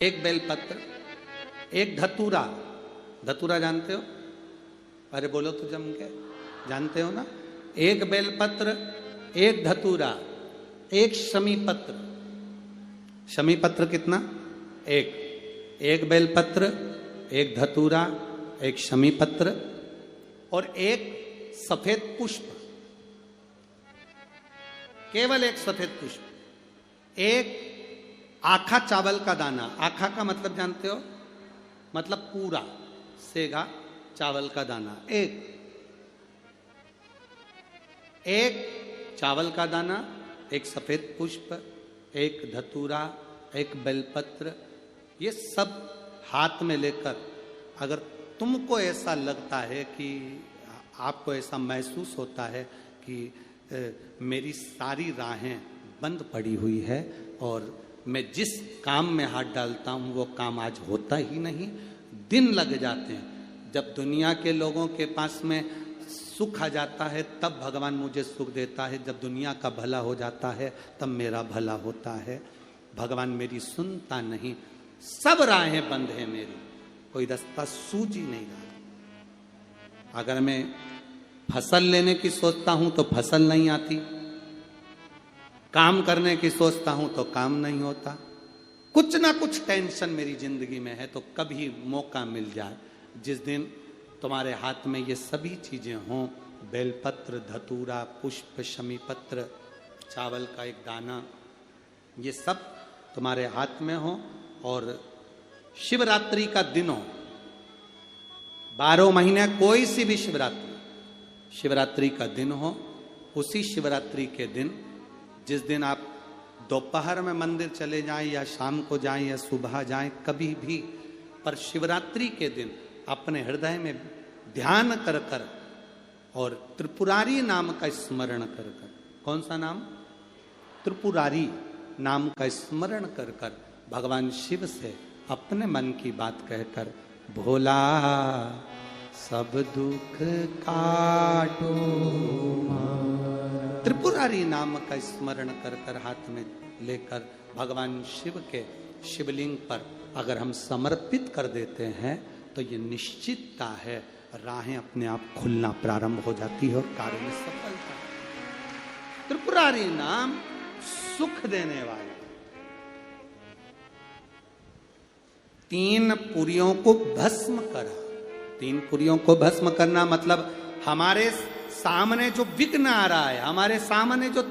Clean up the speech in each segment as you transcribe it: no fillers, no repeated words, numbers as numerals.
एक बेलपत्र, एक धतूरा। धतूरा जानते हो? अरे बोलो तो जम के, जानते हो ना? एक बेलपत्र, एक धतूरा, एक शमी पत्र। शमी पत्र कितना? एक बेलपत्र, एक धतूरा, एक शमी पत्र और एक सफेद पुष्प। केवल एक सफेद पुष्प। एक आखा चावल का दाना। आखा का मतलब जानते हो? मतलब पूरा सेगा चावल का दाना। एक चावल का दाना, एक सफेद पुष्प, एक धतूरा, एक बेलपत्र, ये सब हाथ में लेकर अगर तुमको ऐसा लगता है कि आपको ऐसा महसूस होता है कि मेरी सारी राहें बंद पड़ी हुई है और मैं जिस काम में हाथ डालता हूँ वो काम आज होता ही नहीं, दिन लग जाते हैं। जब दुनिया के लोगों के पास में सुख आ जाता है तब भगवान मुझे सुख देता है, जब दुनिया का भला हो जाता है तब मेरा भला होता है। भगवान मेरी सुनता नहीं, सब राहें बंद है मेरी, कोई रास्ता सूझ ही नहीं रहा। अगर मैं फसल लेने की सोचता हूं तो फसल नहीं आती, काम करने की सोचता हूं तो काम नहीं होता। कुछ ना कुछ टेंशन मेरी जिंदगी में है। तो कभी मौका मिल जाए जिस दिन तुम्हारे हाथ में ये सभी चीजें हों, बेलपत्र, धतूरा, पुष्प, शमी पत्र, चावल का एक दाना, ये सब तुम्हारे हाथ में हो और शिवरात्रि का दिन हो, 12 महीने कोई सी भी शिवरात्रि का दिन हो, उसी शिवरात्रि के दिन जिस दिन आप दोपहर में मंदिर चले जाएं या शाम को जाएं या सुबह जाएं, कभी भी, पर शिवरात्रि के दिन अपने हृदय में ध्यान कर कर और त्रिपुरारी नाम का स्मरण कर कर। कौन सा नाम? त्रिपुरारी नाम का स्मरण कर कर भगवान शिव से अपने मन की बात कहकर, भोला सब दुख काटो, त्रिपुरारी नाम का स्मरण कर कर हाथ में लेकर भगवान शिव के शिवलिंग पर अगर हम समर्पित कर देते हैं तो ये निश्चितता है राहें अपने आप खुलना प्रारंभ हो जाती है और कार्य में सफलता। त्रिपुरारी नाम सुख देने वाला। 3 पुरियों को भस्म करा। 3 पुरियों को भस्म करना मतलब हमारे सामने जो विघ्न आ रहा है, हमारे सामने जो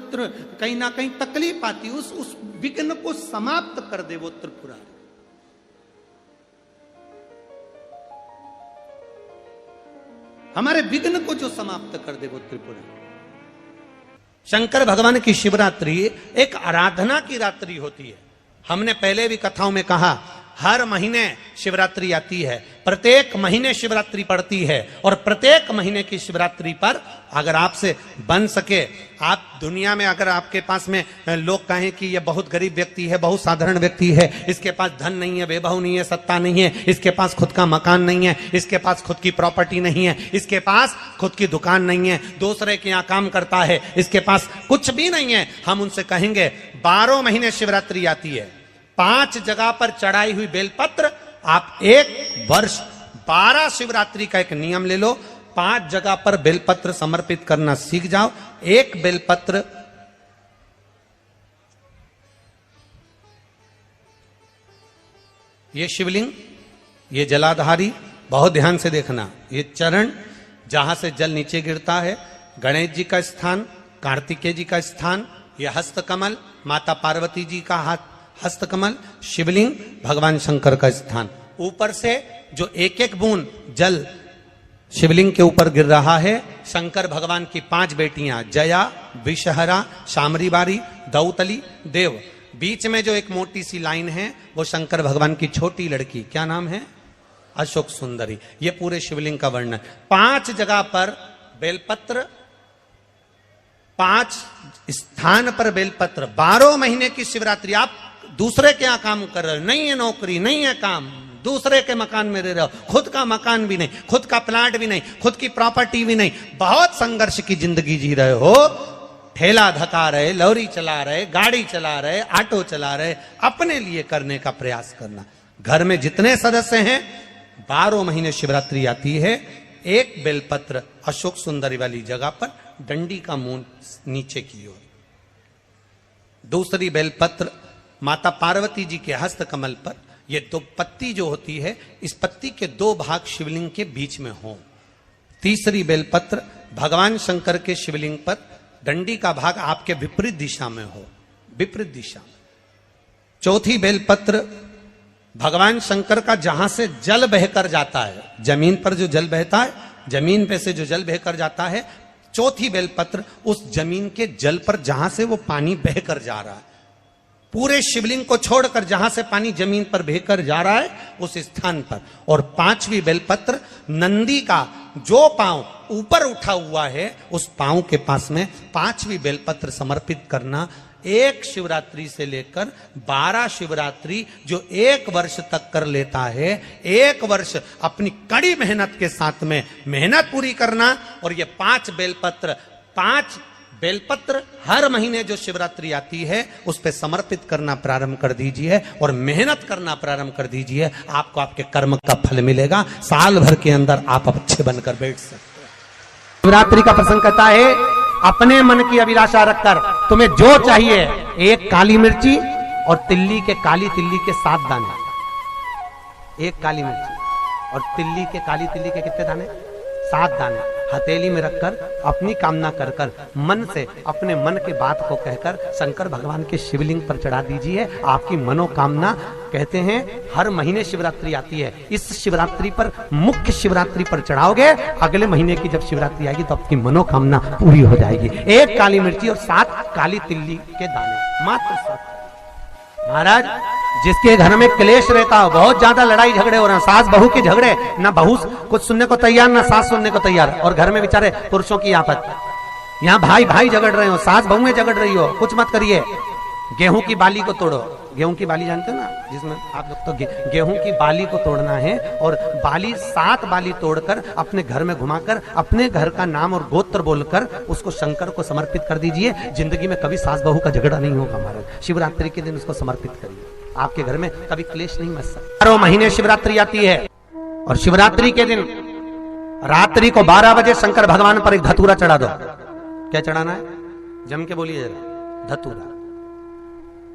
कहीं ना कहीं तकलीफ आती है, उस विघ्न को समाप्त कर दे वो त्रिपुरारी। हमारे विघ्न को जो समाप्त कर दे वो त्रिपुरारी। शंकर भगवान की शिवरात्रि एक आराधना की रात्रि होती है। हमने पहले भी कथाओं में कहा, हर महीने शिवरात्रि आती है, प्रत्येक महीने शिवरात्रि पड़ती है और प्रत्येक महीने की शिवरात्रि पर अगर आपसे बन सके, आप दुनिया में अगर आपके पास में लोग कहें कि ये बहुत गरीब व्यक्ति है, बहुत साधारण व्यक्ति है, इसके पास धन नहीं है, वैभव नहीं है, सत्ता नहीं है, इसके पास खुद का मकान नहीं है, इसके पास खुद की प्रॉपर्टी नहीं है, इसके पास खुद की दुकान नहीं है, दूसरे के यहाँ काम करता है, इसके पास कुछ भी नहीं है, हम उनसे कहेंगे 12 महीने शिवरात्रि आती है, 5 जगह पर चढ़ाई हुई बेलपत्र, आप 1 वर्ष 12 शिवरात्रि का एक नियम ले लो, 5 जगह पर बेलपत्र समर्पित करना सीख जाओ। 1 बेलपत्र, ये शिवलिंग, ये जलाधारी, बहुत ध्यान से देखना, ये चरण जहां से जल नीचे गिरता है, गणेश जी का स्थान, कार्तिकेय जी का स्थान, ये हस्तकमल, माता पार्वती जी का हाथ हस्तकमल, शिवलिंग, भगवान शंकर का स्थान। ऊपर से जो एक बूंद जल शिवलिंग के ऊपर गिर रहा है, शंकर भगवान की 5 बेटियां, जया, विषहरा, शामरी बारी, दौतली, देव। बीच में जो एक मोटी सी लाइन है वो शंकर भगवान की छोटी लड़की, क्या नाम है? अशोक सुंदरी। ये पूरे शिवलिंग का वर्णन। 5 जगह पर बेलपत्र, 5 स्थान पर बेलपत्र, 12 महीने की शिवरात्रि। आप दूसरे के यहाँ काम कर रहे हो, नहीं है नौकरी, नहीं है काम, दूसरे के मकान में रह रहे हो, खुद का मकान भी नहीं, खुद का प्लाट भी नहीं, खुद की प्रॉपर्टी भी नहीं, बहुत संघर्ष की जिंदगी जी रहे हो, ठेला धका रहे, लॉरी चला रहे, गाड़ी चला रहे, ऑटो चला रहे, अपने लिए करने का प्रयास करना। घर में जितने सदस्य हैं 12 महीने शिवरात्रि आती है, एक बेलपत्र अशोक सुंदरी वाली जगह पर डंडी का मुंह नीचे की ओर, दूसरी बेलपत्र माता पार्वती जी के हस्त कमल पर, ये दो पत्ती जो होती है इस पत्ती के दो भाग शिवलिंग के बीच में हो, तीसरी बेलपत्र भगवान शंकर के शिवलिंग पर डंडी का भाग आपके विपरीत दिशा में हो, विपरीत दिशा में, चौथी बेलपत्र भगवान शंकर का जहां से जल बहकर जाता है, जमीन पर जो जल बहता है, जमीन पे से जो जल बहकर जाता है, चौथी बेलपत्र उस जमीन के जल पर जहां से वो पानी बहकर जा रहा है, पूरे शिवलिंग को छोड़कर जहां से पानी जमीन पर बहकर जा रहा है उस स्थान पर, और पांचवी बेलपत्र नंदी का जो पांव ऊपर उठा हुआ है उस पांव के पास में पांचवी बेलपत्र समर्पित करना। एक शिवरात्रि से लेकर 12 शिवरात्रि जो एक वर्ष तक कर लेता है, एक वर्ष अपनी कड़ी मेहनत के साथ में मेहनत पूरी करना, और ये 5 बेलपत्र हर महीने जो शिवरात्रि आती है उस पे समर्पित करना प्रारंभ कर दीजिए और मेहनत करना प्रारंभ कर दीजिए। आपको आपके कर्म का फल मिलेगा, साल भर के अंदर आप अच्छे बनकर बैठ सकते हैं। शिवरात्रि का प्रसंग कहता है अपने मन की अभिलाषा रखकर तुम्हें जो चाहिए, एक काली मिर्ची और काली तिल्ली के 7 दाने, एक काली मिर्ची और काली तिल्ली के कितने दाने? 7 दाने हथेली में रखकर अपनी कामना कर कर मन से अपने मन के बात को कहकर शंकर भगवान के शिवलिंग पर चढ़ा दीजिए। आपकी मनोकामना, कहते हैं हर महीने शिवरात्रि आती है, इस शिवरात्रि पर मुख्य शिवरात्रि पर चढ़ाओगे, अगले महीने की जब शिवरात्रि आएगी तो आपकी मनोकामना पूरी हो जाएगी। एक काली मिर्ची और 7 काली तिल्ली के दाने, मात्र 7। महाराज जिसके घर में क्लेश रहता हो, बहुत ज्यादा लड़ाई झगड़े हो रहे हैं, सास बहू के झगड़े, ना बहू कुछ सुनने को तैयार ना सास सुनने को तैयार, और घर में बेचारे पुरुषों की आफत, यहाँ भाई भाई झगड़ रहे हो, सास बहू में झगड़ रही हो, कुछ मत करिए। गेहूं की बाली को तोड़ो, गेहूं की बाली जानते हो ना, जिसमें आप लोग तो गेहूं की बाली को तोड़ना है, और बाली 7 बाली तोड़कर अपने घर में घुमाकर अपने घर का नाम और गोत्र बोलकर उसको शंकर को समर्पित कर दीजिए। जिंदगी में कभी सास बहू का झगड़ा नहीं होगा महाराज। शिवरात्रि के दिन उसको समर्पित करिए, आपके घर में कभी क्लेश नहीं मच सकता। 12 महीने शिवरात्रि आती है, और शिवरात्रि के दिन रात्रि को 12 बजे शंकर भगवान पर एक धतूरा चढ़ा दो। क्या चढ़ाना है? जम के बोलिए जरा, धतूरा।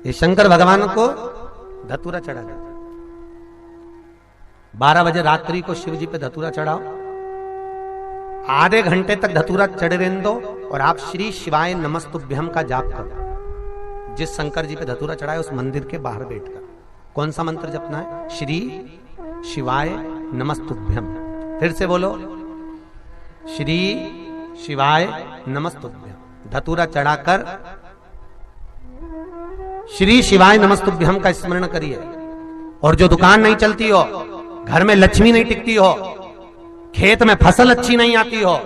ये शंकर भगवान को धतूरा चढ़ा देता। 12 बजे रात्रि को शिव जी पे धतूरा चढ़ाओ, आधे घंटे तक धतूरा चढ़े रहने दो, और आप श्री शिवाय नमस्तुभ्यम का जाप करो। जिस शंकर जी पे धतूरा चढ़ाए उस मंदिर के बाहर बैठकर कौन सा मंत्र जपना है? श्री शिवाय नमस्तुभ्यम। फिर से बोलो, श्री शिवाय नमस्तुभ्यम। धतूरा चढ़ाकर श्री शिवाय नमस्तुभ्यम का स्मरण करिए। और जो दुकान नहीं चलती हो, घर में लक्ष्मी नहीं टिकती हो, खेत में फसल अच्छी नहीं आती हो,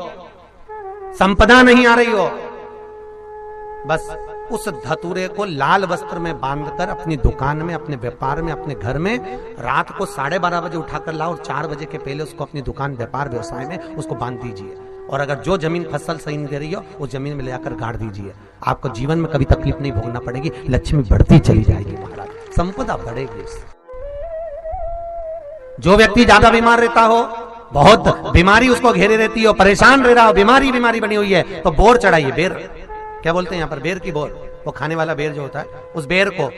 संपदा नहीं आ रही हो, बस उस धतूरे को लाल वस्त्र में बांधकर अपनी दुकान में, अपने व्यापार में, अपने घर में रात को 12:30 बजे उठाकर लाओ, और 4 बजे के पहले उसको अपनी दुकान, व्यापार, व्यवसाय में उसको बांध दीजिए। और अगर जो जमीन फसल सही नहीं दे रही हो उस जमीन में ले जाकर गाड़ दीजिए। आपको जीवन में कभी तकलीफ नहीं भोगना पड़ेगी, लक्ष्मी बढ़ती चली जाएगी महाराज, संपदा बढ़ेगी। जो व्यक्ति ज्यादा बीमार रहता हो, बहुत बीमारी उसको घेरे रहती हो, परेशान रह रहा हो, बीमारी बनी हुई है, तो बोर चढ़ाइए। बेर क्या बोलते हैं यहाँ पर? बेर की बोर, वो खाने वाला बेर जो होता है, उस बेर को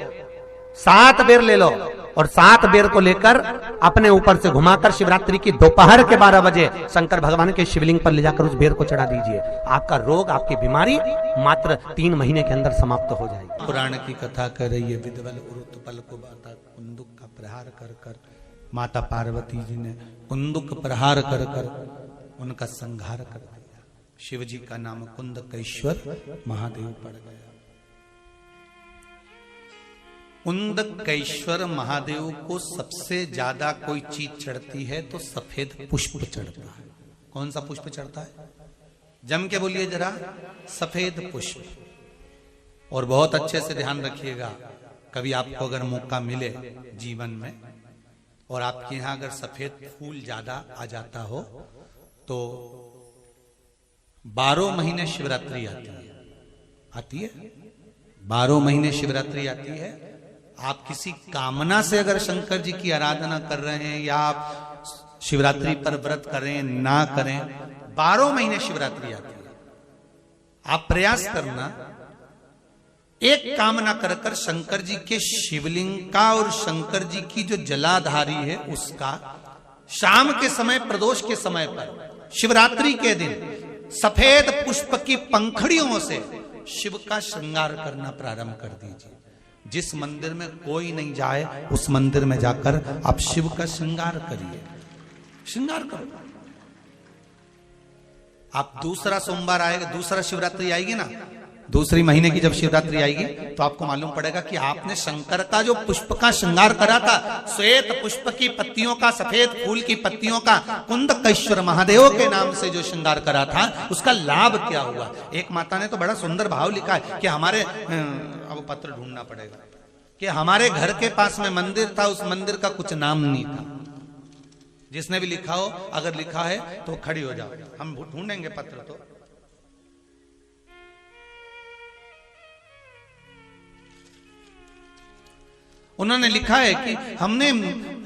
7 बेर ले लो, और 7 बेर को लेकर अपने ऊपर से घुमाकर शिवरात्रि की दोपहर के 12 बजे शंकर भगवान के शिवलिंग पर ले जाकर उस बेर को चढ़ा दीजिए। आपका रोग, आपकी बीमारी मात्र 3 महीने के अंदर समाप्त हो जाएगी। पुराण की कथा कर रही है, विदवल उरुतपल को बाता कुंदुक का प्रहार कर कर माता पार्वती जी ने कुंदुक प्रहार कर कर उनका संहार कर दिया। शिव जी का नाम कुंदकेश्वर महादेव पड़ गया। कुंदकेश्वर महादेव को सबसे ज्यादा कोई चीज चढ़ती है तो सफेद पुष्प चढ़ता है। कौन सा पुष्प चढ़ता है? जम के बोलिए जरा, सफेद पुष्प। और बहुत अच्छे से ध्यान रखिएगा, कभी आपको अगर मौका मिले जीवन में और आपके यहां अगर सफेद फूल ज्यादा आ जाता हो तो 12 महीने शिवरात्रि आती है 12 महीने शिवरात्रि आती है। आप किसी कामना से अगर शंकर जी की आराधना कर रहे हैं या आप शिवरात्रि पर व्रत करें ना करें, 12 महीने शिवरात्रि आती है। आप प्रयास करना, एक कामना कर कर शंकर जी के शिवलिंग का और शंकर जी की जो जलाधारी है उसका शाम के समय, प्रदोष के समय पर, शिवरात्रि के दिन सफेद पुष्प की पंखड़ियों से शिव का श्रृंगार करना प्रारंभ कर दीजिए। जिस मंदिर में कोई नहीं जाए उस मंदिर में जाकर आप शिव का श्रृंगार करिए, श्रृंगार करो। आप दूसरा सोमवार आएगा, दूसरा शिवरात्रि आएगी ना, दूसरी महीने की जब शिवरात्रि आएगी तो आपको मालूम पड़ेगा कि आपने शंकर का जो पुष्प का श्रृंगार करा था, श्वेत पुष्प की पत्तियों का, सफेद फूल की पत्तियों का, कुंदकेश्वर महादेव के नाम से जो श्रृंगार करा था, उसका लाभ क्या हुआ। एक माता ने तो बड़ा सुंदर भाव लिखा है कि हमारे, अब पत्र ढूंढना पड़ेगा, कि हमारे घर के पास में मंदिर था, उस मंदिर का कुछ नाम नहीं था। जिसने भी लिखा हो, अगर लिखा है तो खड़ी हो जाओ, हम ढूंढेंगे पत्र। तो उन्होंने लिखा है कि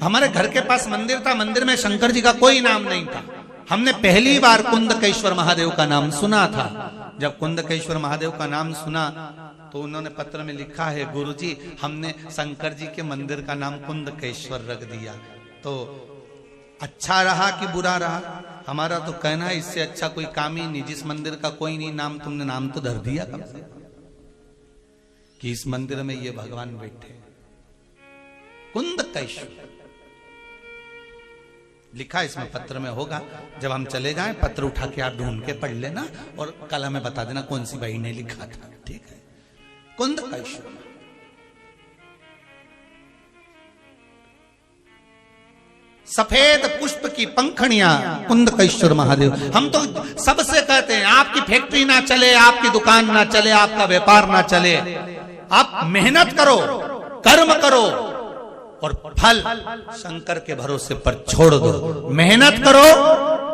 हमारे घर के पास मंदिर था, मंदिर में शंकर जी का कोई नाम नहीं था। हमने पहली बार कुंदकेश्वर महादेव का नाम सुना था। जब कुंदकेश्वर महादेव का नाम सुना तो उन्होंने पत्र में लिखा है, गुरुजी हमने शंकर जी के मंदिर का नाम कुंदकेश्वर रख दिया। तो अच्छा रहा कि बुरा रहा, हमारा तो कहना है इससे अच्छा कोई काम ही नहीं। जिस मंदिर का कोई नहीं नाम, तुमने नाम तो धर दिया कम से कम कि इस मंदिर में ये भगवान बैठे, कुंदकेश्वर लिखा इसमें पत्र में होगा। जब हम चले जाएं पत्र उठा के आप ढूंढ के पढ़ लेना और कल हमें बता देना कौन सी भाई ने लिखा था, ठीक है। कुंदकेश्वर, सफेद पुष्प की पंखड़ियां, कुंदकेश्वर महादेव। हम तो सबसे कहते हैं आपकी फैक्ट्री ना चले, आपकी दुकान ना चले, आपका व्यापार ना चले, आप मेहनत करो, कर्म करो और फल शंकर के भरोसे पर छोड़ दो। मेहनत करो,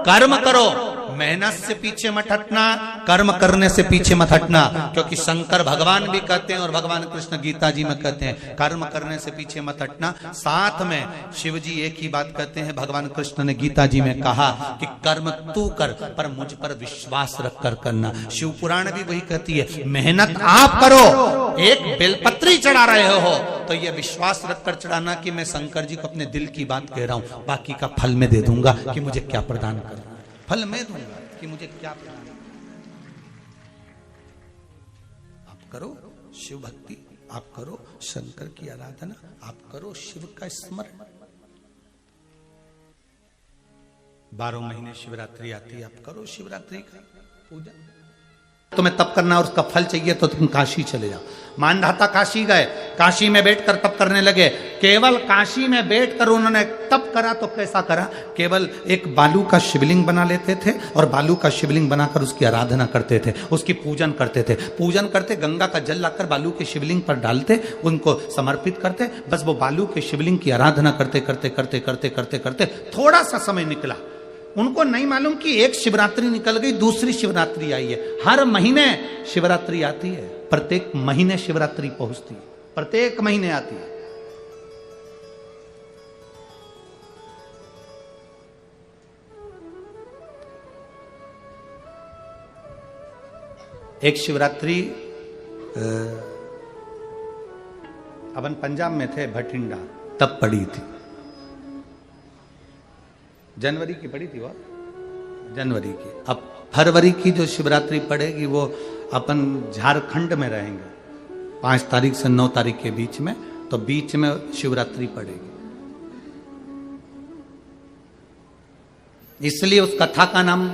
कर्म करो, मेहनत से पीछे मत हटना, कर्म करने से पीछे मत हटना, क्योंकि शंकर भगवान भी कहते हैं और भगवान कृष्ण गीता जी में कहते हैं कर्म करने से पीछे मत हटना। साथ में शिव जी एक ही बात कहते हैं, भगवान कृष्ण ने गीता जी में कहा कि कर्म तू कर पर मुझ पर विश्वास रख कर करना। शिव पुराण भी वही कहती है, मेहनत आप करो, एक बेलपत्री चढ़ा रहे हो तो यह विश्वास रखकर चढ़ाना कि मैं शंकर जी को अपने दिल की बात कह रहा हूं, बाकी का फल मैं दे दूंगा कि मुझे क्या प्रदान करना, फल मैं दूंगा कि मुझे क्या प्रदान करना। आप करो शिव भक्ति, आप करो शंकर की आराधना, आप करो शिव का स्मरण। 12 महीने शिवरात्रि आती है, आप करो शिवरात्रि का पूजा। तुम्हें तप करना और उसका फल चाहिए तो तुम काशी चले जाओ। मानधाता काशी गए, काशी में बैठकर तप करने लगे। केवल काशी में बैठकर उन्होंने तप करा तो कैसा करा, केवल एक बालू का शिवलिंग बना लेते थे और बालू का शिवलिंग बनाकर उसकी आराधना करते थे, उसकी पूजन करते थे। पूजन करते, गंगा का जल लाकर बालू के शिवलिंग पर डालते, उनको समर्पित करते, बस वो बालू के शिवलिंग की आराधना करते करते करते करते करते करते थोड़ा सा समय निकला। उनको नहीं मालूम कि एक शिवरात्रि निकल गई, दूसरी शिवरात्रि आई है। हर महीने शिवरात्रि आती है, प्रत्येक महीने शिवरात्रि पहुंचती है, प्रत्येक महीने आती है। एक शिवरात्रि अपन पंजाब में थे, भटिंडा, तब पड़ी थी, जनवरी की पड़ी थी वो, जनवरी की। अब फरवरी की जो शिवरात्रि पड़ेगी वो अपन झारखंड में रहेंगे 5 तारीख से 9 तारीख के बीच में, तो बीच में शिवरात्रि पड़ेगी। इसलिए उस कथा का नाम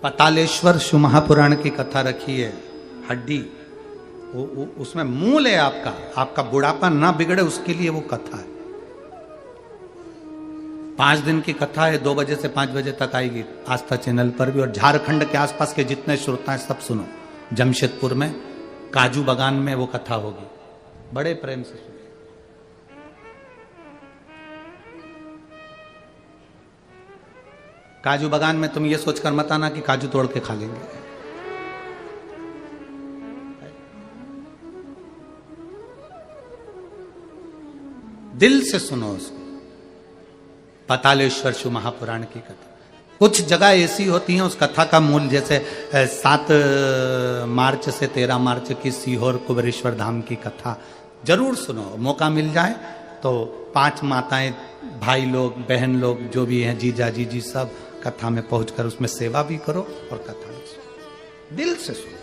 पतालेश्वर शिव महापुराण की कथा रखी है। हड्डी उसमें मूल है आपका बुढ़ापा ना बिगड़े उसके लिए वो कथा है। 5 दिन की कथा है, 2 बजे से 5 बजे तक आएगी आस्था चैनल पर भी। और झारखंड के आसपास के जितने श्रोता हैं सब सुनो। जमशेदपुर में काजू बागान में वो कथा होगी, बड़े प्रेम से सुनो। काजू बागान में तुम ये सोचकर मत आना कि काजू तोड़ के खा लेंगे। दिल से सुनो उसको। पातालेश्वर शिव महापुराण की कथा, कुछ जगह ऐसी होती हैं उस कथा का मूल, जैसे 7 मार्च से 13 मार्च की सीहोर कुबेरेश्वर धाम की कथा जरूर सुनो, मौका मिल जाए तो 5 माताएं, भाई लोग, बहन लोग जो भी हैं, जीजा जीजी, सब कथा में पहुंचकर उसमें सेवा भी करो और कथा भी सुनो, दिल से सुनो।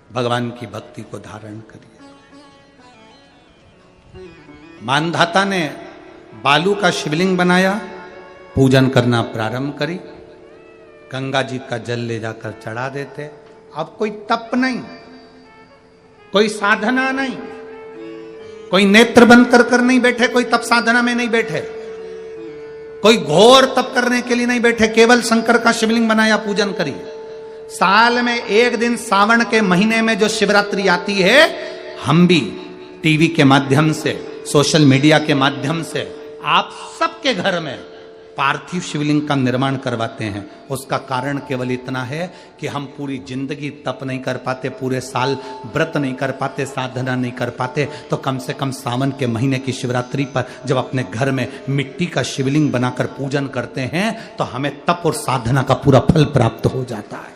भगवान की भक्ति को धारण करिए। मानधाता ने बालू का शिवलिंग बनाया, पूजन करना प्रारंभ करी, गंगा जी का जल ले जाकर चढ़ा देते। अब कोई तप नहीं, कोई साधना नहीं, कोई नेत्र बंद कर नहीं बैठे, कोई तप साधना में नहीं बैठे, कोई घोर तप करने के लिए नहीं बैठे, केवल शंकर का शिवलिंग बनाया, पूजन करी। साल में एक दिन सावन के महीने में जो शिवरात्रि आती है, हम भी टीवी के माध्यम से, सोशल मीडिया के माध्यम से आप सबके घर में पार्थिव शिवलिंग का निर्माण करवाते हैं। उसका कारण केवल इतना है कि हम पूरी जिंदगी तप नहीं कर पाते, पूरे साल व्रत नहीं कर पाते, साधना नहीं कर पाते, तो कम से कम सावन के महीने की शिवरात्रि पर जब अपने घर में मिट्टी का शिवलिंग बनाकर पूजन करते हैं तो हमें तप और साधना का पूरा फल प्राप्त हो जाता है।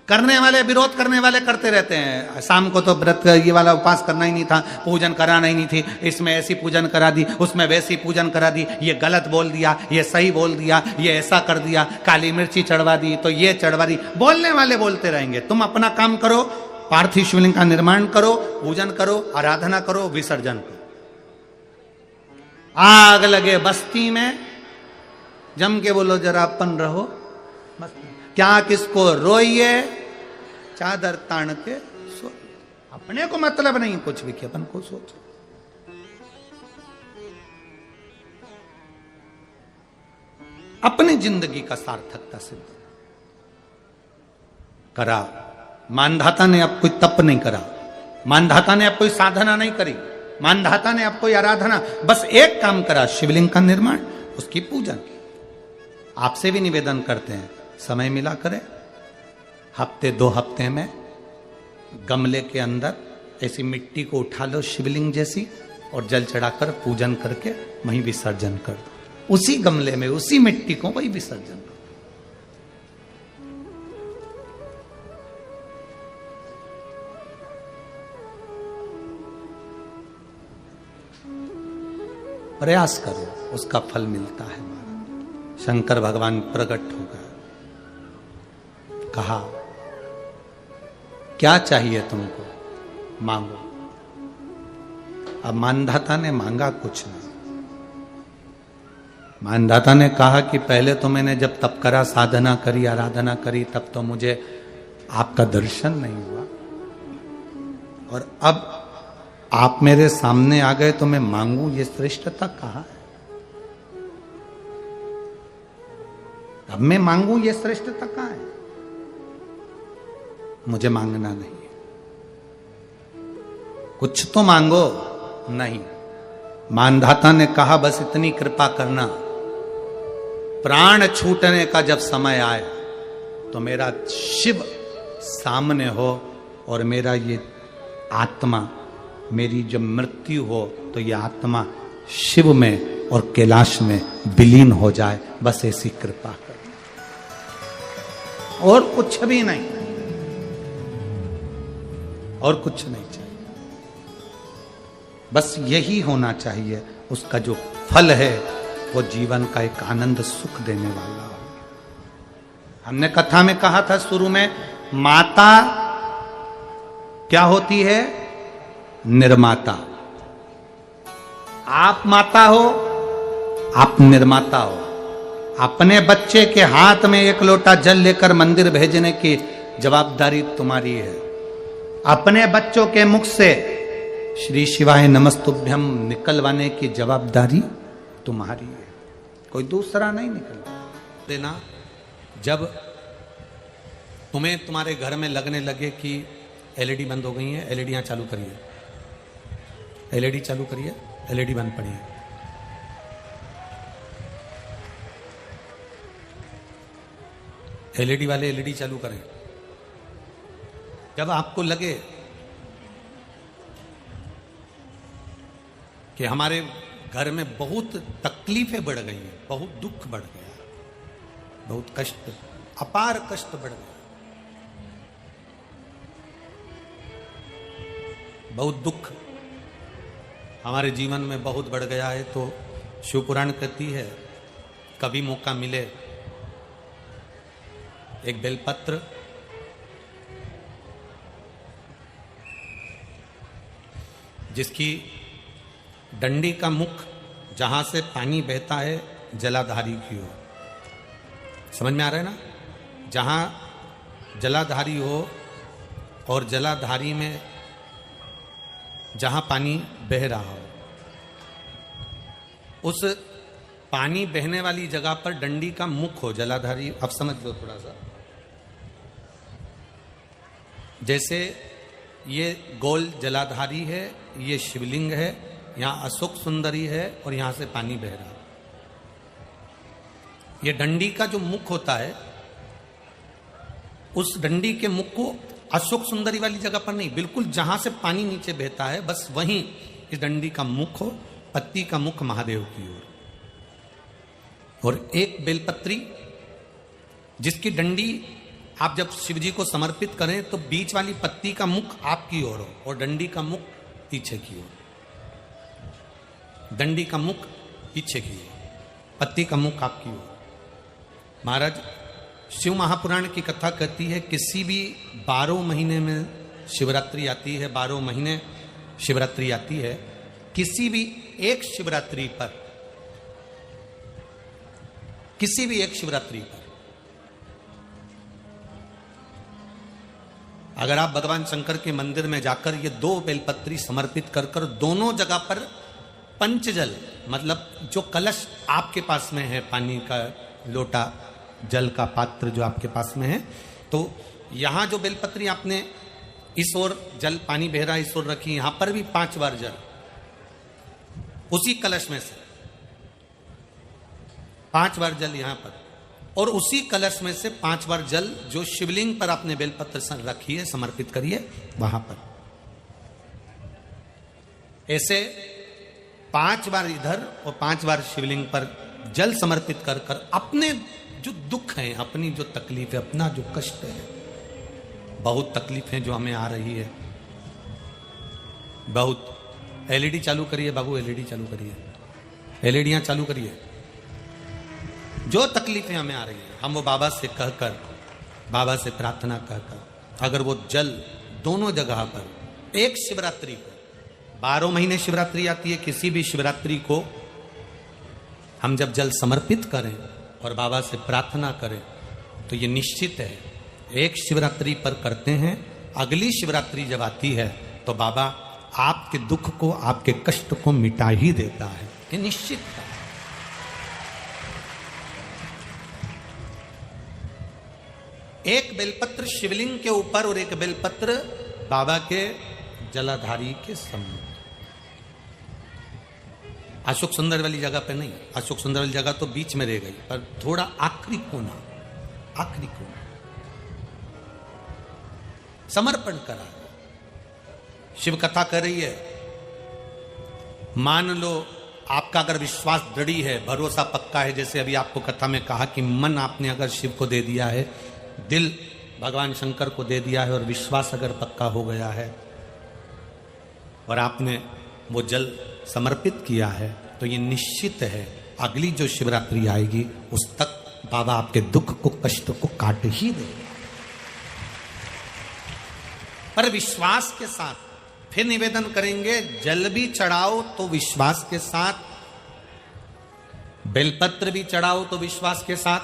करने वाले, विरोध करने वाले करते रहते हैं, शाम को तो व्रत ये वाला उपवास करना ही नहीं था, पूजन कराना ही नहीं थी, इसमें ऐसी पूजन करा दी, उसमें वैसी पूजन करा दी, ये गलत बोल दिया, ये सही बोल दिया, ये ऐसा कर दिया, काली मिर्ची चढ़वा दी तो ये चढ़वा दी। बोलने वाले बोलते रहेंगे, तुम अपना काम करो, पार्थिव शिवलिंग का निर्माण करो, पूजन करो, आराधना करो, विसर्जन करो। आग लगे बस्ती में, जम के बोलो जरा अपन रहो, क्या किसको रोइए, चादर तान के सो, अपने को मतलब नहीं कुछ भी कि अपन को सोचो। अपनी जिंदगी का सार्थकता सिद्ध करा। मानधाता ने अब कोई तप नहीं करा, मानधाता ने अब कोई साधना नहीं करी, मानधाता ने अब कोई आराधना, बस एक काम करा, शिवलिंग का निर्माण, उसकी पूजन की। आपसे भी निवेदन करते हैं, समय मिला करें, हफ्ते 2 हफ्ते में गमले के अंदर ऐसी मिट्टी को उठा लो शिवलिंग जैसी, और जल चढ़ाकर पूजन करके वहीं विसर्जन कर दो, उसी गमले में उसी मिट्टी को वही विसर्जन कर दो। प्रयास करो, उसका फल मिलता है। शंकर भगवान प्रकट हो गए, कहा क्या चाहिए तुमको, मांगो। अब मानधाता ने मांगा कुछ नहीं। मानधाता ने कहा कि पहले तो मैंने जब तप करा, साधना करी, आराधना करी, तब तो मुझे आपका दर्शन नहीं हुआ, और अब आप मेरे सामने आ गए तो मैं मांगू, ये श्रेष्ठता कहाँ है? अब मैं मांगू, ये श्रेष्ठता कहाँ है? मुझे मांगना नहीं, कुछ तो मांगो। नहीं, मानधाता ने कहा बस इतनी कृपा करना, प्राण छूटने का जब समय आए तो मेरा शिव सामने हो, और मेरा ये आत्मा, मेरी जब मृत्यु हो तो ये आत्मा शिव में और कैलाश में विलीन हो जाए, बस ऐसी कृपा कर, और कुछ भी नहीं, और कुछ नहीं चाहिए, बस यही होना चाहिए। उसका जो फल है वो जीवन का एक आनंद सुख देने वाला हो। हमने कथा में कहा था शुरू में, माता क्या होती है? निर्माता। आप माता हो, आप निर्माता हो। अपने बच्चे के हाथ में 1 लोटा जल लेकर मंदिर भेजने की जवाबदारी तुम्हारी है। अपने बच्चों के मुख से श्री शिवाय नमस्तुभ्यम निकलवाने की जवाबदारी तुम्हारी है, कोई दूसरा नहीं निकल देना। जब तुम्हें तुम्हारे घर में लगने लगे कि एलईडी बंद हो गई है, एलईडी चालू करिए, एलईडी चालू करिए, एलईडी बंद पड़ी है, एलईडी वाले एलईडी चालू करें। जब आपको लगे कि हमारे घर में बहुत तकलीफें बढ़ गई हैं, बहुत दुख बढ़ गया, बहुत कष्ट, अपार कष्ट बढ़ गया, बहुत दुख हमारे जीवन में बहुत बढ़ गया है, तो शिव पुराण कहती है कभी मौका मिले एक बेलपत्र जिसकी डंडी का मुख जहां से पानी बहता है जलाधारी की ओर, समझ में आ रहा है ना, जहां जलाधारी हो और जलाधारी में जहां पानी बह रहा हो, उस पानी बहने वाली जगह पर डंडी का मुख हो जलाधारी। अब समझ लो थोड़ा सा, जैसे ये गोल जलाधारी है, ये शिवलिंग है, यहां अशोक सुंदरी है और यहां से पानी बह रहा है। ये डंडी का जो मुख होता है, उस डंडी के मुख को अशोक सुंदरी वाली जगह पर नहीं, बिल्कुल जहां से पानी नीचे बहता है बस वहीं इस डंडी का मुख हो, पत्ती का मुख महादेव की ओर, और एक बेलपत्री जिसकी डंडी आप जब शिव जी को समर्पित करें तो बीच वाली पत्ती का मुख आपकी ओर हो और डंडी का मुख पीछे की ओर, डंडी का मुख पीछे की ओर, पत्ती का मुख आपकी ओर। महाराज शिव महापुराण की कथा कहती है किसी भी 12 महीने में शिवरात्रि आती है, 12 महीने शिवरात्रि आती है, किसी भी एक शिवरात्रि पर, किसी भी एक शिवरात्रि पर अगर आप भगवान शंकर के मंदिर में जाकर ये 2 बेलपत्री समर्पित कर कर दोनों जगह पर पंचजल, मतलब जो कलश आपके पास में है, पानी का लोटा, जल का पात्र जो आपके पास में है, तो यहां जो बेलपत्री आपने इस ओर जल पानी बह रहा है, इस ओर रखी, यहां पर भी 5 बार जल उसी कलश में से 5 बार जल यहां पर, और उसी कलश में से 5 बार जल जो शिवलिंग पर आपने बेलपत्र रखी है, समर्पित करिए वहां पर। ऐसे 5 बार इधर और 5 बार शिवलिंग पर जल समर्पित कर कर अपने जो दुख है, अपनी जो तकलीफ है, अपना जो कष्ट है, बहुत तकलीफें जो हमें आ रही है, बहुत। एलईडी चालू करिए बाबू, एलईडी चालू करिए, एलईडियां चालू करिए। जो तकलीफें हमें आ रही है हम वो बाबा से कहकर, बाबा से प्रार्थना कहकर, अगर वो जल दोनों जगह पर एक शिवरात्रि को, 12 महीने शिवरात्रि आती है, किसी भी शिवरात्रि को हम जब जल समर्पित करें और बाबा से प्रार्थना करें तो ये निश्चित है एक शिवरात्रि पर करते हैं, अगली शिवरात्रि जब आती है तो बाबा आपके दुख को, आपके कष्ट को मिटा ही देता है, ये निश्चित है। एक बेलपत्र शिवलिंग के ऊपर और एक बेलपत्र बाबा के जलाधारी के सम्मुख, अशोक सुंदर वाली जगह पे नहीं, अशोक सुंदर वाली जगह तो बीच में रह गई, पर थोड़ा आखिरी कोना, आखिरी कोना समर्पण करा। शिव कथा कर रही है, मान लो आपका अगर विश्वास दृढ़ी है, भरोसा पक्का है, जैसे अभी आपको कथा में कहा कि मन आपने अगर शिव को दे दिया है, दिल भगवान शंकर को दे दिया है और विश्वास अगर पक्का हो गया है और आपने वो जल समर्पित किया है, तो ये निश्चित है अगली जो शिवरात्रि आएगी उस तक बाबा आपके दुख को, कष्ट को काट ही देगा। पर विश्वास के साथ फिर निवेदन करेंगे, जल भी चढ़ाओ तो विश्वास के साथ, बेलपत्र भी चढ़ाओ तो विश्वास के साथ,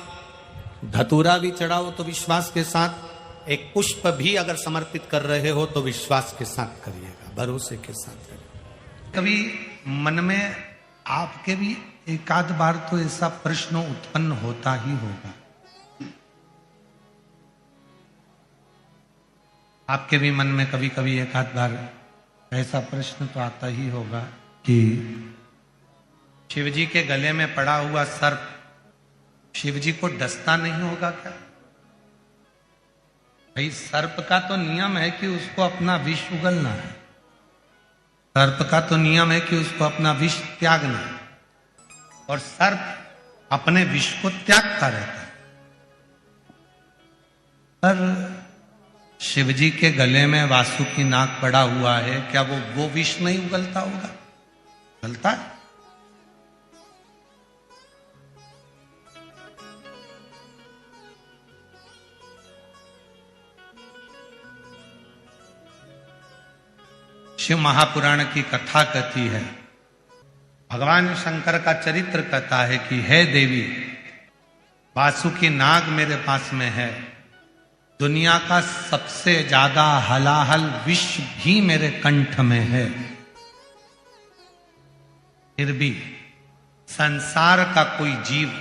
धतूरा भी चढ़ाओ तो विश्वास के साथ, एक पुष्प भी अगर समर्पित कर रहे हो तो विश्वास के साथ करिएगा, भरोसे के साथ करिएगा। कभी मन में आपके भी एक आध बार तो ऐसा प्रश्न उत्पन्न होता ही होगा, आपके भी मन में कभी कभी एक आध बार ऐसा प्रश्न तो आता ही होगा कि शिवजी के गले में पड़ा हुआ सर्प शिवजी को डसता नहीं होगा क्या? भाई सर्प का तो नियम है कि उसको अपना विष उगलना है, सर्प का तो नियम है कि उसको अपना विष त्यागना है, और सर्प अपने विष को त्यागता रहता है। पर शिवजी के गले में वासुकी नाग पड़ा हुआ है, क्या वो विष नहीं उगलता होगा? उगलता है। शिव महापुराण की कथा कहती है, भगवान शंकर का चरित्र कहता है कि हे देवी, वासुकी नाग मेरे पास में है, दुनिया का सबसे ज्यादा हलाहल विष भी मेरे कंठ में है, फिर भी संसार का कोई जीव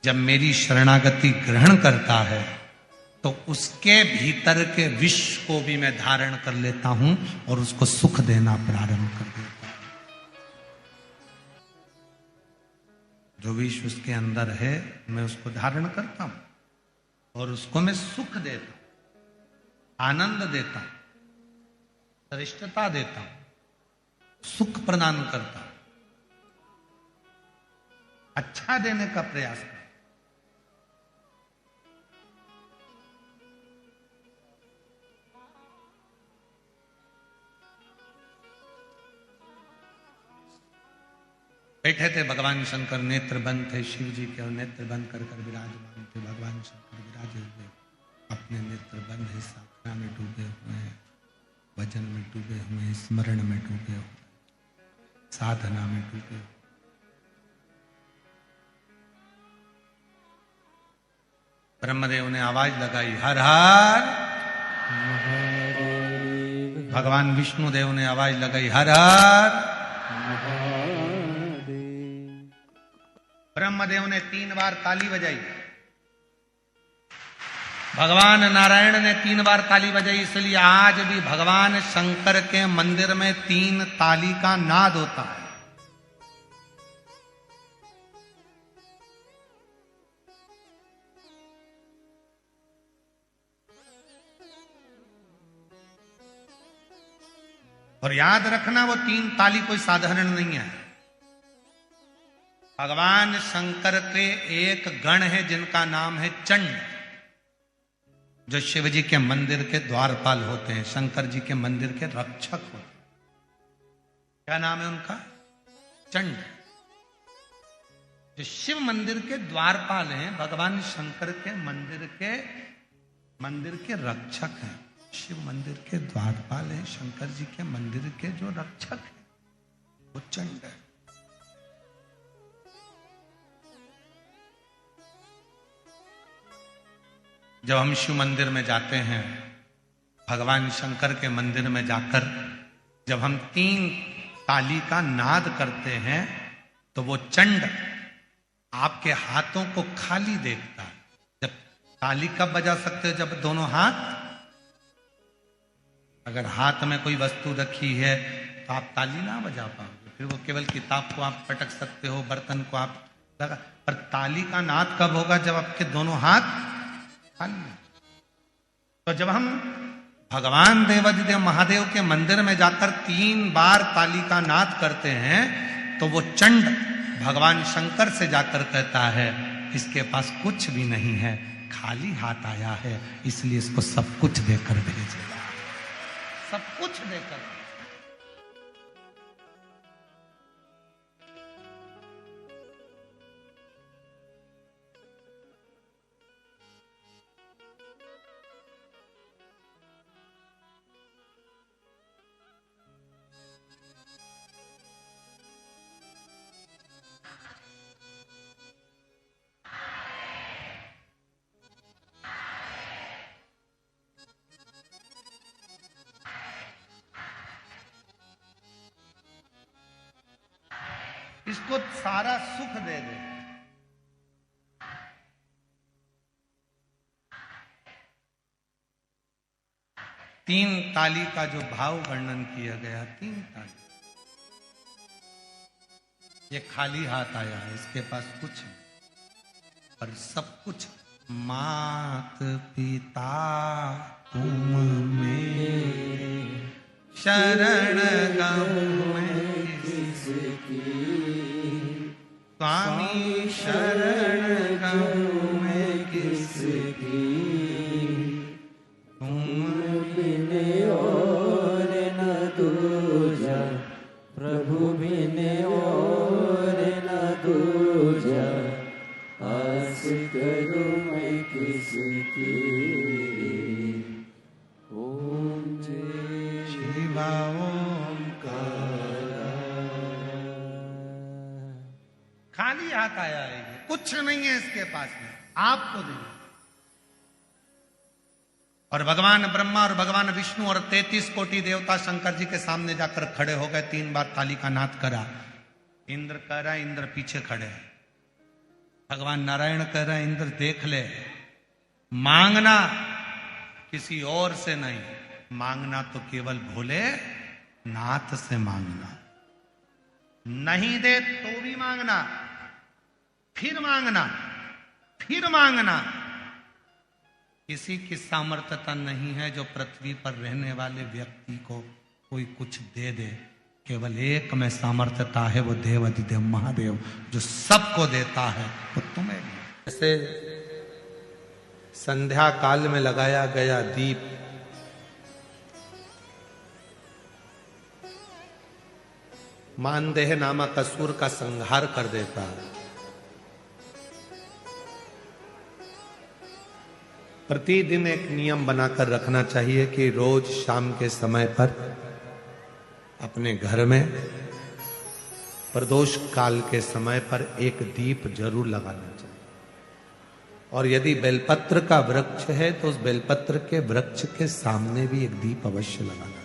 जब मेरी शरणागति ग्रहण करता है तो उसके भीतर के विष को भी मैं धारण कर लेता हूं और उसको सुख देना प्रारंभ कर देता हूं। जो विष उसके अंदर है मैं उसको धारण करता हूं और उसको मैं सुख देता हूं, आनंद देता हूं, श्रेष्ठता देता हूं, सुख प्रदान करता हूं, अच्छा देने का प्रयास करता हूं। बैठे थे भगवान शंकर, नेत्र बंद थे शिव जी के, और नेत्र बंद कर कर विराजमान थे भगवान शंकर विराजे हुए, अपने नेत्र बंद है, साधना में डूबे हुए हैं, भजन में डूबे हुए हैं, स्मरण में डूबे हुए, साधना में डूबे हुए। ब्रह्मदेव ने आवाज लगाई, हर हर महादेव। भगवान विष्णु देव ने आवाज लगाई, हर हर महादेव। ब्रह्मदेव ने 3 बार ताली बजाई, भगवान नारायण ने 3 बार ताली बजाई। इसलिए आज भी भगवान शंकर के मंदिर में 3 ताली का नाद होता है। और याद रखना, वो 3 ताली कोई साधारण नहीं है। भगवान शंकर के एक गण है जिनका नाम है चंड, जो शिव जी के मंदिर के द्वारपाल होते हैं, शंकर जी के मंदिर के रक्षक होते हैं। क्या नाम है उनका? चंड। जो शिव मंदिर के द्वारपाल हैं, भगवान शंकर के मंदिर के रक्षक हैं। शिव मंदिर के द्वारपाल हैं, शंकर जी के मंदिर के जो रक्षक हैं वो चंड है। जब हम शिव मंदिर में जाते हैं, भगवान शंकर के मंदिर में जाकर जब हम 3 ताली का नाद करते हैं तो वो चंड आपके हाथों को खाली देखता है। जब ताली कब बजा सकते हो? जब दोनों हाथ, अगर हाथ में कोई वस्तु रखी है तो आप ताली ना बजा पाओगे, फिर वो केवल किताब को आप पटक सकते हो, बर्तन को आप लगा, पर ताली का नाद कब होगा? जब आपके दोनों हाथ खाली। तो जब हम भगवान देवाधिदेव महादेव के मंदिर में जाकर 3 बार ताली का नाद करते हैं तो वो चंड भगवान शंकर से जाकर कहता है, इसके पास कुछ भी नहीं है, खाली हाथ आया है, इसलिए इसको सब कुछ देकर भेजेगा, सब कुछ देकर। इसको सारा सुख दे दे। तीन ताली का जो भाव वर्णन किया गया, 3 ताली, ये खाली हाथ आया है, इसके पास कुछ नहीं, पर सब कुछ मात पिता तुम में शरण गम में किसकी, स्वामी शरण गम में किसकी, तुम बिन और न दूजा, प्रभु बिन और न दूजा, आस करूं मैं किसकी। ओम जय शिवा ओंकार। खाली हाथ आया है ये, कुछ नहीं है इसके पास में, आपको देना। और भगवान ब्रह्मा और भगवान विष्णु और 33 कोटि देवता शंकर जी के सामने जाकर खड़े हो गए। 3 बार ताली का नाद करा। इंद्र कह रहा है, इंद्र पीछे खड़े हैं। भगवान नारायण कह रहे हैं, इंद्र देख ले, मांगना किसी और से नहीं, मांगना तो केवल भोले नाथ से मांगना। नहीं दे तो भी मांगना, फिर मांगना, फिर मांगना। किसी की सामर्थ्यता नहीं है जो पृथ्वी पर रहने वाले व्यक्ति को कोई कुछ दे दे। केवल एक में सामर्थ्यता है, वो देवाधिदेव महादेव जो सबको देता है, वो तुम्हें भी। जैसे संध्या काल में लगाया गया दीप मानदेह नामक असुर का संहार कर देता है। प्रतिदिन एक नियम बनाकर रखना चाहिए कि रोज शाम के समय पर अपने घर में प्रदोष काल के समय पर एक दीप जरूर लगाना चाहिए। और यदि बेलपत्र का वृक्ष है तो उस बेलपत्र के वृक्ष के सामने भी एक दीप अवश्य लगाना चाहिए।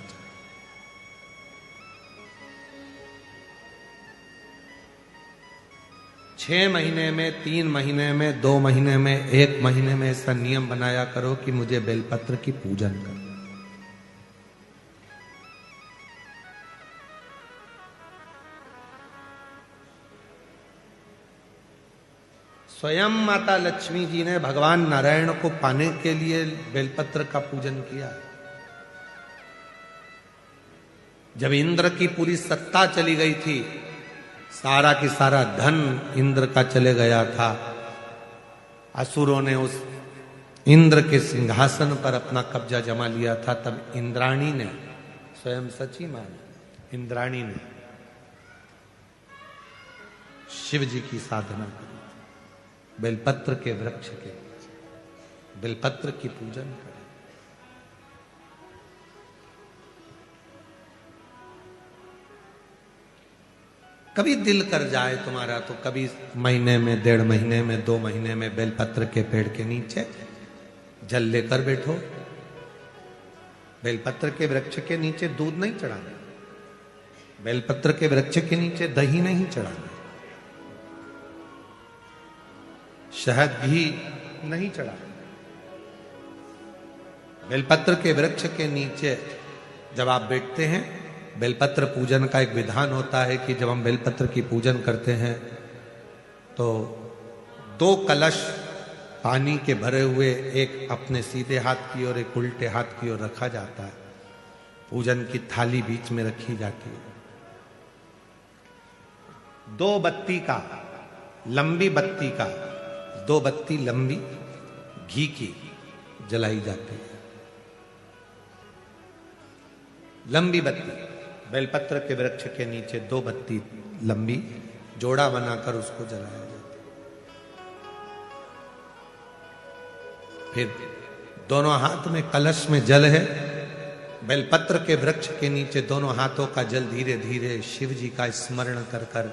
6 महीने में, 3 महीने में, 2 महीने में, 1 महीने में ऐसा नियम बनाया करो कि मुझे बेलपत्र की पूजन करो। स्वयं माता लक्ष्मी जी ने भगवान नारायण को पाने के लिए बेलपत्र का पूजन किया। जब इंद्र की पूरी सत्ता चली गई थी, सारा की सारा धन इंद्र का चले गया था, असुरों ने उस इंद्र के सिंहासन पर अपना कब्जा जमा लिया था, तब इंद्राणी ने, स्वयं सची माने इंद्राणी ने शिव जी की साधना की, बेलपत्र के वृक्ष के, बेलपत्र की पूजन करें। कभी दिल कर जाए तुम्हारा तो कभी महीने में, 1.5 महीने में, 2 महीने में बेलपत्र के पेड़ के नीचे जल लेकर बैठो। बेलपत्र के वृक्ष के नीचे दूध नहीं चढ़ाना, बेलपत्र के वृक्ष के नीचे दही नहीं चढ़ाना, शहद भी नहीं चढ़ाना। बेलपत्र के वृक्ष के नीचे जब आप बैठते हैं, बेलपत्र पूजन का एक विधान होता है कि जब हम बेलपत्र की पूजन करते हैं तो 2 कलश पानी के भरे हुए, एक अपने सीधे हाथ की ओर, एक उल्टे हाथ की ओर रखा जाता है। पूजन की थाली बीच में रखी जाती है। 2 बत्ती का, लंबी बत्ती का, 2 बत्ती लंबी घी की जलाई जाती है। लंबी बत्ती बेलपत्र के वृक्ष के नीचे 2 बत्ती लंबी जोड़ा बनाकर उसको जलाया जाता है। फिर दोनों हाथ में कलश में जल है। बेलपत्र के वृक्ष के नीचे दोनों हाथों का जल धीरे धीरे शिव जी का स्मरण कर कर,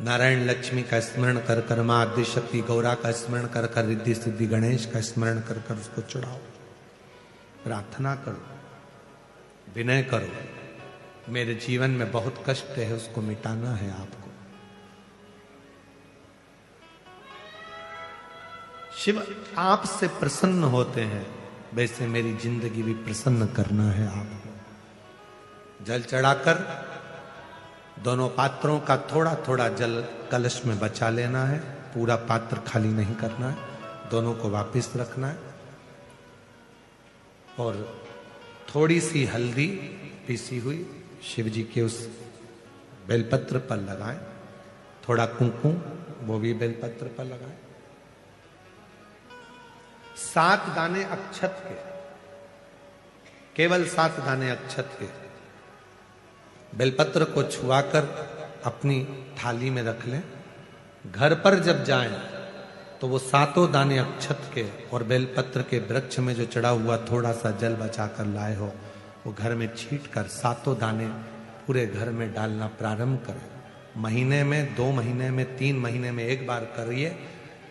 नारायण लक्ष्मी का स्मरण कर कर, मां आदि शक्ति गौरा का स्मरण कर कर, रिद्धि सिद्धि गणेश का स्मरण कर कर उसको चढ़ाओ। प्रार्थना करो, विनय करो, मेरे जीवन में बहुत कष्ट है, उसको मिटाना है आपको। शिव आपसे प्रसन्न होते हैं, वैसे मेरी जिंदगी भी प्रसन्न करना है आपको। जल चढ़ाकर दोनों पात्रों का थोड़ा थोड़ा जल कलश में बचा लेना है, पूरा पात्र खाली नहीं करना है। दोनों को वापस रखना है और थोड़ी सी हल्दी पीसी हुई शिव जी के उस बेलपत्र पर लगाएं, थोड़ा कुंकुम वो भी बेलपत्र पर लगाएं, 7 दाने अक्षत के, केवल 7 दाने अक्षत के बेलपत्र को छुआकर अपनी थाली में रख लें। घर पर जब जाएं तो वो 7 दाने अक्षत के और बेलपत्र के वृक्ष में जो चढ़ा हुआ थोड़ा सा जल बचाकर लाए हो वो घर में छीट कर 7 दाने पूरे घर में डालना प्रारंभ करें। महीने में, 2 महीने में, 3 महीने में एक बार करिए।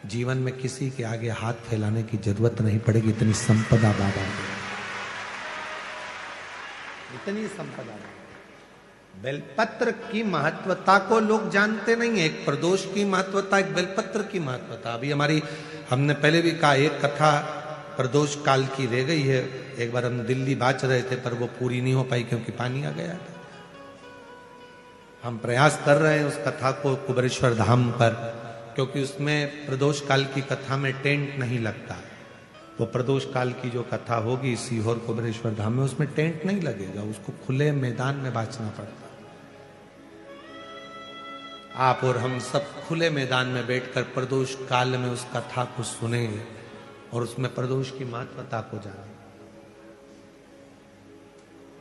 जीवन में किसी के आगे हाथ फैलाने की जरूरत नहीं पड़ेगी। इतनी संपदा बाबा ने, इतनी संपदा। बेलपत्र की महत्वता को लोग जानते नहीं है। एक प्रदोष की महत्वता, एक बेलपत्र की महत्वता। अभी हमने पहले भी कहा, एक कथा प्रदोष काल की रह गई है। एक बार हम दिल्ली बाच रहे थे पर वो पूरी नहीं हो पाई क्योंकि पानी आ गया था। हम प्रयास कर रहे हैं उस कथा को कुबेरेश्वर धाम पर, क्योंकि उसमें प्रदोष काल की कथा में टेंट नहीं लगता। वो प्रदोष काल की जो कथा होगी सीहोर कुबेरेश्वर धाम में, उसमें टेंट नहीं लगेगा, उसको खुले मैदान में बांचना पड़ता। आप और हम सब खुले मैदान में बैठकर प्रदोष काल में उस कथा को सुने और उसमें प्रदोष की महत्वता को जाने।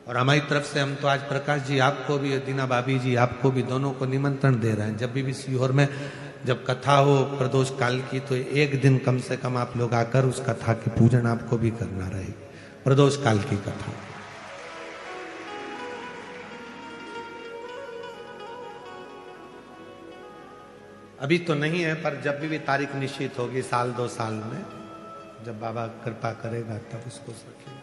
और हमारी तरफ से हम तो आज प्रकाश जी आपको भी, दीना भाभी जी आपको भी, दोनों को निमंत्रण दे रहे हैं। जब भी सीहोर में जब कथा हो प्रदोष काल की तो एक दिन कम से कम आप लोग आकर उस कथा की पूजन आपको भी करना रहे। प्रदोष काल की कथा अभी तो नहीं है, पर जब भी तारीख निश्चित होगी 1-2 साल में, जब बाबा कृपा करेगा तब उसको रखेंगे।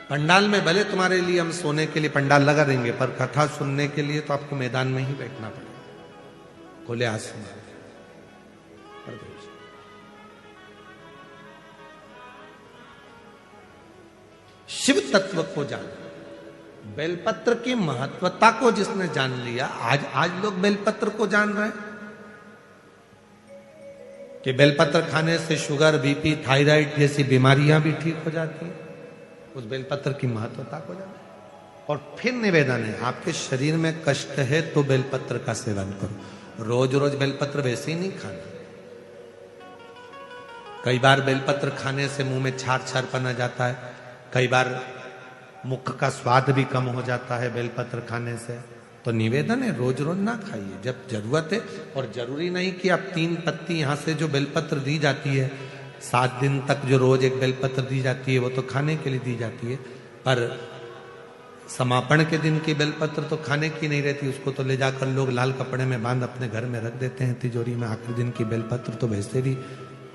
पंडाल में भले तुम्हारे लिए हम सोने के लिए पंडाल लगा देंगे, पर कथा सुनने के लिए तो आपको मैदान में ही बैठना पड़ेगा, खुले आसमान। शिव तत्व को जान, बेलपत्र की महत्वता को जिसने जान लिया, आज लोग बेलपत्र को जान रहे हैं कि बेलपत्र खाने से शुगर, बीपी, थायराइड जैसी बीमारियां भी ठीक हो जाती हैं। उस बेलपत्र की महत्वता को जाने। और फिर निवेदन है, आपके शरीर में कष्ट है तो बेलपत्र का सेवन करो। रोज रोज बेलपत्र वैसे ही नहीं खाना। कई बार बेलपत्र खाने से मुंह में छार छार पना जाता है, कई बार मुख का स्वाद भी कम हो जाता है बेलपत्र खाने से। तो निवेदन है, रोज रोज ना खाइए, जब जरूरत है। और जरूरी नहीं कि आप 3 पत्ती यहां से जो बेलपत्र दी जाती है 7 दिन तक जो रोज एक बेलपत्र दी जाती है वो तो खाने के लिए दी जाती है, पर समापन के दिन की बेलपत्र तो खाने की नहीं रहती। उसको तो ले जाकर लोग लाल कपड़े में बांध अपने घर में रख देते हैं तिजोरी में। आखिरी दिन की बेलपत्र तो वैसे भी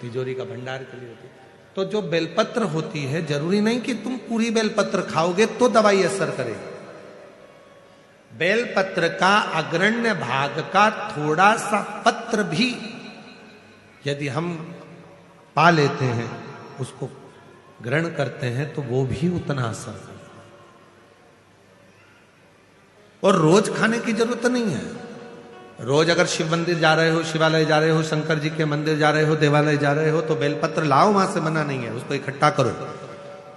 तिजोरी का भंडार के लिए होती है। तो जो बेलपत्र होती है, जरूरी नहीं कि तुम पूरी बेलपत्र खाओगे तो दवाई असर करेगी। बेलपत्र का अग्रण्य भाग का थोड़ा सा पत्र भी यदि हम पा लेते हैं, उसको ग्रहण करते हैं, तो वो भी उतना असर करता है। और रोज खाने की जरूरत नहीं है। रोज अगर शिव मंदिर जा रहे हो, शिवालय जा रहे हो, शंकर जी के मंदिर जा रहे हो, देवालय जा रहे हो, तो बेलपत्र लाओ, वहां से मना नहीं है। उसको इकट्ठा करो,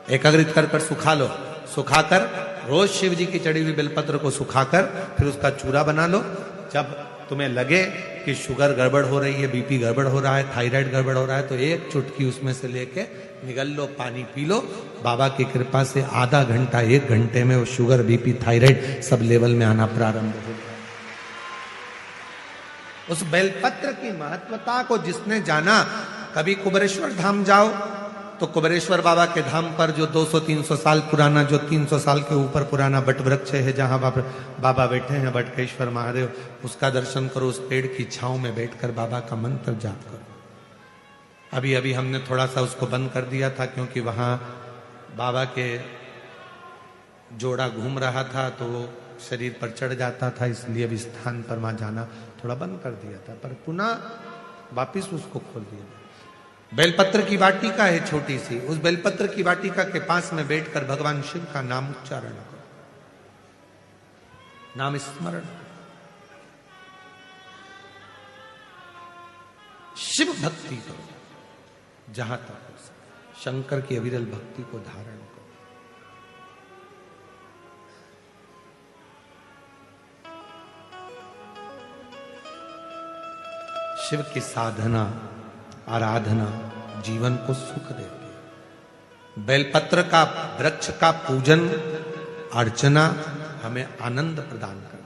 एकाग्रित कर सुखा लो। सुखाकर रोज शिव जी की चढ़ी हुई बेलपत्र को सुखाकर फिर उसका चूरा बना लो। जब तुम्हें लगे कि शुगर गड़बड़ हो रही है, बीपी गड़बड़ हो रहा है, थायराइड गड़बड़ हो रहा है, तो एक चुटकी उसमें से लेके निगल लो, पानी पी लो। बाबा की कृपा से आधा घंटा, 1 घंटे में वो sugar, BP, thyroid sub level में आना प्रारंभ हो गया। उस बेलपत्र की महत्वता को जिसने जाना, कभी कुबेरेश्वर धाम जाओ तो कुबेरेश्वर बाबा के धाम पर जो 200-300 साल पुराना, जो 300 साल के ऊपर पुराना बट वृक्ष है जहां बाबा बैठे हैं, बटकेश्वर महादेव, उसका दर्शन करो। उस पेड़ की छांव में बैठकर बाबा का मंत्र जाप करो। अभी हमने थोड़ा सा उसको बंद कर दिया था क्योंकि वहां बाबा के जोड़ा घूम रहा था तो वो शरीर पर चढ़ जाता था, इसलिए अब स्थान पर वहां जाना थोड़ा बंद कर दिया था, पर पुनः वापिस उसको खोल दिया। बेलपत्र की वाटिका है छोटी सी, उस बेलपत्र की वाटिका के पास में बैठकर भगवान शिव का नाम उच्चारण करो, नाम स्मरण। शिव भक्ति करो जहां तक हो सके, शंकर की अविरल भक्ति को धारण करो। शिव की साधना आराधना जीवन को सुख देती है। बेलपत्र का वृक्ष का पूजन अर्चना हमें आनंद प्रदान करती है।